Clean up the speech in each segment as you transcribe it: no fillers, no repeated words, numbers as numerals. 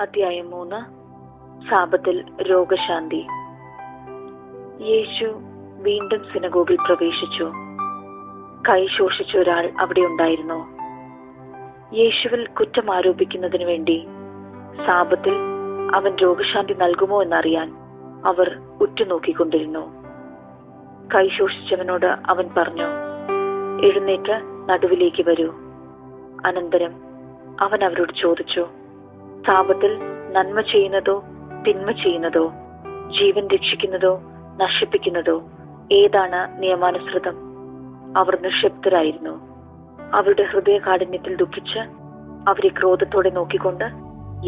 അധ്യായം 3. സാബത്തിൽ രോഗശാന്തി. യേശു വീണ്ടും സിനഗോഗിൽ പ്രവേശിച്ചു. കൈ ശോഷിച്ച ഒരാൾ അവിടെ ഉണ്ടായിരുന്നു. യേശുവിൽ കുറ്റം ആരോപിക്കുന്നതിനു വേണ്ടി സാബത്തിൽ അവൻ രോഗശാന്തി നൽകുമോ എന്നറിയാൻ അവർ ഉറ്റുനോക്കിക്കൊണ്ടിരുന്നു. കൈ ശോഷിച്ചവനോട് അവൻ പറഞ്ഞു, എഴുന്നേറ്റ് നടുവിലേക്ക് വരൂ. അനന്തരം അവൻ അവരോട് ചോദിച്ചു, സാബത്തിൽ നന്മ ചെയ്യുന്നതോ തിന്മ ചെയ്യുന്നതോ, ജീവൻ രക്ഷിക്കുന്നതോ നശിപ്പിക്കുന്നതോ ഏതാണ് നിയമാനുസൃതം? അവർ നിശബ്ദരായിരുന്നു. അവരുടെ ഹൃദയകാഠിന്യത്തിൽ ദുഃഖിച്ച് അവരെ ക്രോധത്തോടെ നോക്കിക്കൊണ്ട്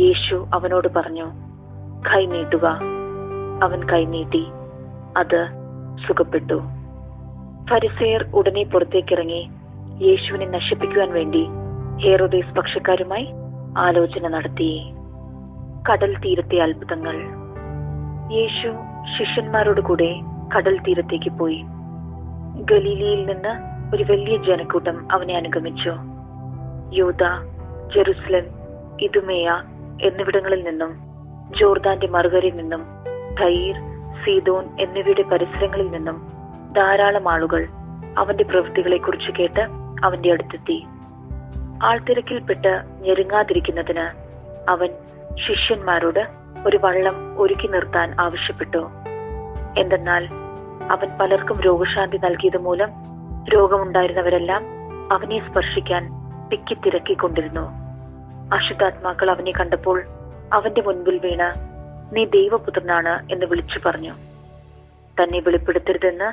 യേശു അവനോട് പറഞ്ഞു, കൈ നീട്ടുക. അവൻ കൈ നീട്ടി, അത് സുഖപ്പെട്ടു. ഫരിസേയർ ഉടനെ പുറത്തേക്കിറങ്ങി യേശുവിനെ നശിപ്പിക്കുവാൻ വേണ്ടി ഹേറോദേസ് പക്ഷക്കാരുമായി ആലോചന നടത്തി. കടൽ തീരത്തെ അത്ഭുതങ്ങൾ. യേശു ശിഷ്യന്മാരോട് കൂടെ കടൽ തീരത്തേക്ക് പോയി. ഗലീലയിൽ നിന്ന് ഒരു വലിയ ജനക്കൂട്ടം അവനെ അനുഗമിച്ചു. യൂദ, ജെറുസലേം, ഇദുമേയ എന്നിവിടങ്ങളിൽ നിന്നും, ജോർദാന്റെ മറുകരയിൽ നിന്നും, തൈർ, സീദോൻ എന്നിവയുടെ പരിസരങ്ങളിൽ നിന്നും ധാരാളം ആളുകൾ അവന്റെ പ്രവൃത്തികളെ കുറിച്ച് കേട്ട് അവന്റെ അടുത്തെത്തി. ആൾത്തിരക്കിൽപ്പെട്ട് ഞെരുങ്ങാതിരിക്കുന്നതിന് അവൻ ശിഷ്യന്മാരോട് ഒരു വള്ളം ഒരുക്കി നിർത്താൻ ആവശ്യപ്പെട്ടു. എന്തെന്നാൽ അവൻ പലർക്കും രോഗശാന്തി നൽകിയത് മൂലം രോഗമുണ്ടായിരുന്നവരെല്ലാം അവനെ സ്പർശിക്കാൻ തിക്കിത്തിരക്കിക്കൊണ്ടിരുന്നു. അശുദ്ധാത്മാക്കൾ അവനെ കണ്ടപ്പോൾ അവന്റെ മുൻപിൽ വീണ്, നീ ദൈവപുത്രനാണ് എന്ന് വിളിച്ചു പറഞ്ഞു. തന്നെ വെളിപ്പെടുത്തരുതെന്ന്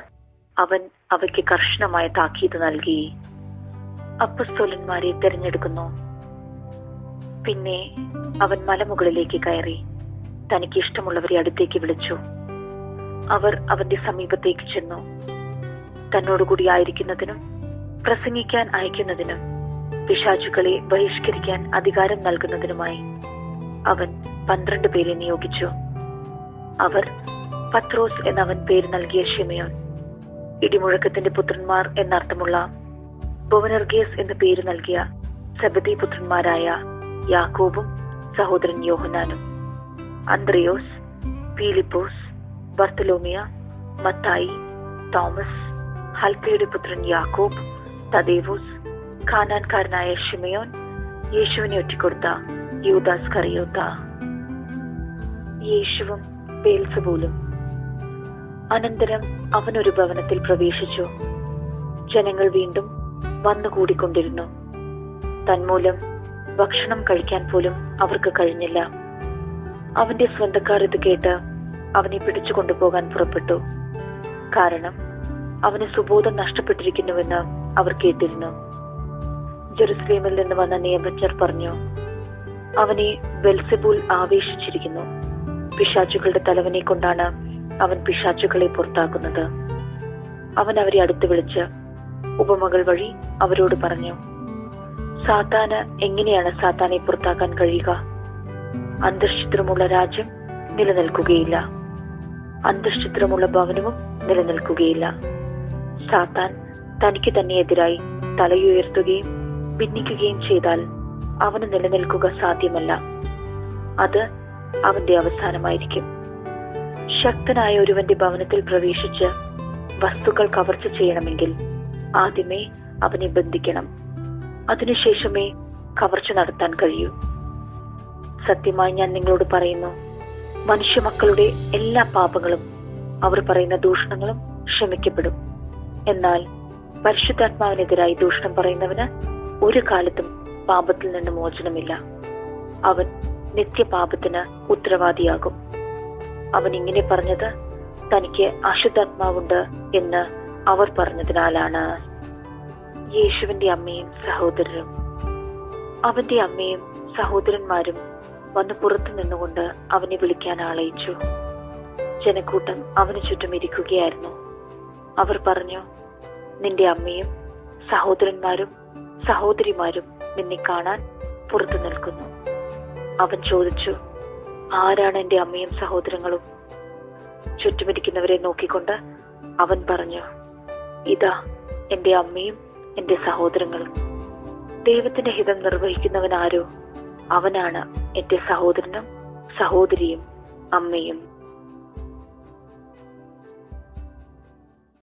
അവൻ അവയ്ക്ക് കർശനമായ താക്കീത് നൽകി. അപ്പസ്തോലന്മാരെ തിരഞ്ഞെടുക്കുന്നു. പിന്നെ അവൻ മലമുകളിലേക്ക് കയറി തനിക്ക് ഇഷ്ടമുള്ളവരെ അടുത്തേക്ക് വിളിച്ചു. അവർ അവന്റെ സമീപത്തേക്ക് ചെന്നു. തന്നോടുകൂടി ആയിരിക്കുന്നതിനും പ്രസംഗിക്കാൻ അയക്കുന്നതിനും പിശാചുക്കളെ ബഹിഷ്കരിക്കാൻ അധികാരം നൽകുന്നതിനുമായി അവൻ 12 പേരെ നിയോഗിച്ചു. അവർ പത്രോസ് എന്നവൻ പേര് നൽകിയ ശിമയോൻ, ഇടിമുഴക്കത്തിന്റെ പുത്രന്മാർ എന്നർത്ഥമുള്ള ബൊവനർഗേസ് എന്ന് പേര് നൽകിയ സെബദി പുത്രന്മാരായ യാക്കോബും സഹോദരൻ യോഹന്നാനും, അന്ത്രയോസ്, ഫിലിപ്പോസ്, ബർത്തലോമിയ, മത്തായി, തോമസ്, ഹൽക്കയുടെ പുത്രൻ യാക്കോബ്, തദേവൂസ്, കാനാൻകാരനായ ശിമയോൻ, യേശുവിനെ ഒറ്റിക്കൊടുത്ത യൂദാസ് കറിയോത്ത. യേശുവും ബേൽസെബൂലും. അനന്തരം അവനൊരു ഭവനത്തിൽ പ്രവേശിച്ചു. ജനങ്ങൾ വീണ്ടും വന്നുകൂടിക്കൊണ്ടിരുന്നു. തന്മൂലം ഭക്ഷണം കഴിക്കാൻ പോലും അവർക്ക് കഴിഞ്ഞില്ല. അവന്റെ സ്വന്തക്കാർ ഇത് കേട്ട് അവനെ പിടിച്ചു കൊണ്ടുപോകാൻ പുറപ്പെട്ടു. കാരണം അവന് സുബോധം നഷ്ടപ്പെട്ടിരിക്കുന്നുവെന്ന് അവർ കേട്ടിരുന്നു. ജെറുസലേമിൽ നിന്ന് വന്ന നിയമജ്ഞർ പറഞ്ഞു, അവനെ ബെൽസെബൂൽ ആവേശിച്ചിരിക്കുന്നു. പിശാചുക്കളുടെ തലവനെ കൊണ്ടാണ് അവൻ പിശാചുക്കളെ പുറത്താക്കുന്നത്. അവൻ അവരെ അടുത്ത് വിളിച്ച് ഉപമകൾ വഴി അവരോട് പറഞ്ഞു, സാത്താന് എങ്ങനെയാണ് സാത്താനെ പുറത്താക്കാൻ കഴിയുക? അന്തർചിത്രമുള്ള രാജ്യം നിലനിൽക്കുകയില്ല, അന്തർചിത്രമുള്ള ഭവനവും നിലനിൽക്കുകയില്ല. സാത്താൻ തനിക്ക് തന്നെ എതിരായി തലയുയർത്തുകയും ഭിന്നിക്കുകയും ചെയ്താൽ അവന് നിലനിൽക്കുക സാധ്യമല്ല. അത് അവന്റെ അവസാനമായിരിക്കും. ശക്തനായ ഒരുവന്റെ ഭവനത്തിൽ പ്രവേശിച്ച് വസ്തുക്കൾ കവർച്ച ചെയ്യണമെങ്കിൽ ആദ്യമേ അവനെ ബന്ധിക്കണം. അതിനുശേഷമേ കവർച്ച നടത്താൻ കഴിയൂ. സത്യമായി ഞാൻ നിങ്ങളോട് പറയുന്നു, മനുഷ്യമക്കളുടെ എല്ലാ പാപങ്ങളും അവർ പറയുന്ന ദൂഷണങ്ങളും ക്ഷമിക്കപ്പെടും. എന്നാൽ പരിശുദ്ധാത്മാവിനെതിരായി ദൂഷണം പറയുന്നവന് ഒരു കാലത്തും പാപത്തിൽ നിന്ന് മോചനമില്ല. അവൻ നിത്യപാപത്തിന് ഉത്തരവാദിയാകും. അവൻ ഇങ്ങനെ പറഞ്ഞത് തനിക്ക് അശുദ്ധാത്മാവുണ്ട് എന്ന് അവർ പറഞ്ഞതിനാലാണ്. യേശുവിന്റെ അമ്മയും സഹോദരരും. അവന്റെ അമ്മയും സഹോദരന്മാരും വന്ന് പുറത്തു നിന്നുകൊണ്ട് അവനെ വിളിക്കാൻ ആളയിച്ചു. ജനക്കൂട്ടം അവന് ചുറ്റും ഇരിക്കുകയായിരുന്നു. അവർ പറഞ്ഞു, നിന്റെ അമ്മയും സഹോദരന്മാരും സഹോദരിമാരും നിന്നെ കാണാൻ പുറത്തു നിൽക്കുന്നു. അവൻ ചോദിച്ചു, ആരാണ് എന്റെ അമ്മയും സഹോദരങ്ങളും? ചുറ്റുമിരിക്കുന്നവരെ നോക്കിക്കൊണ്ട് അവൻ പറഞ്ഞു, ഇതാ എന്റെ അമ്മയും എന്റെ സഹോദരങ്ങളും. ദൈവത്തിന്റെ ഹിതം നിർവഹിക്കുന്നവൻ ആരോ അവനാണ് എന്റെ സഹോദരനും സഹോദരിയും അമ്മയും.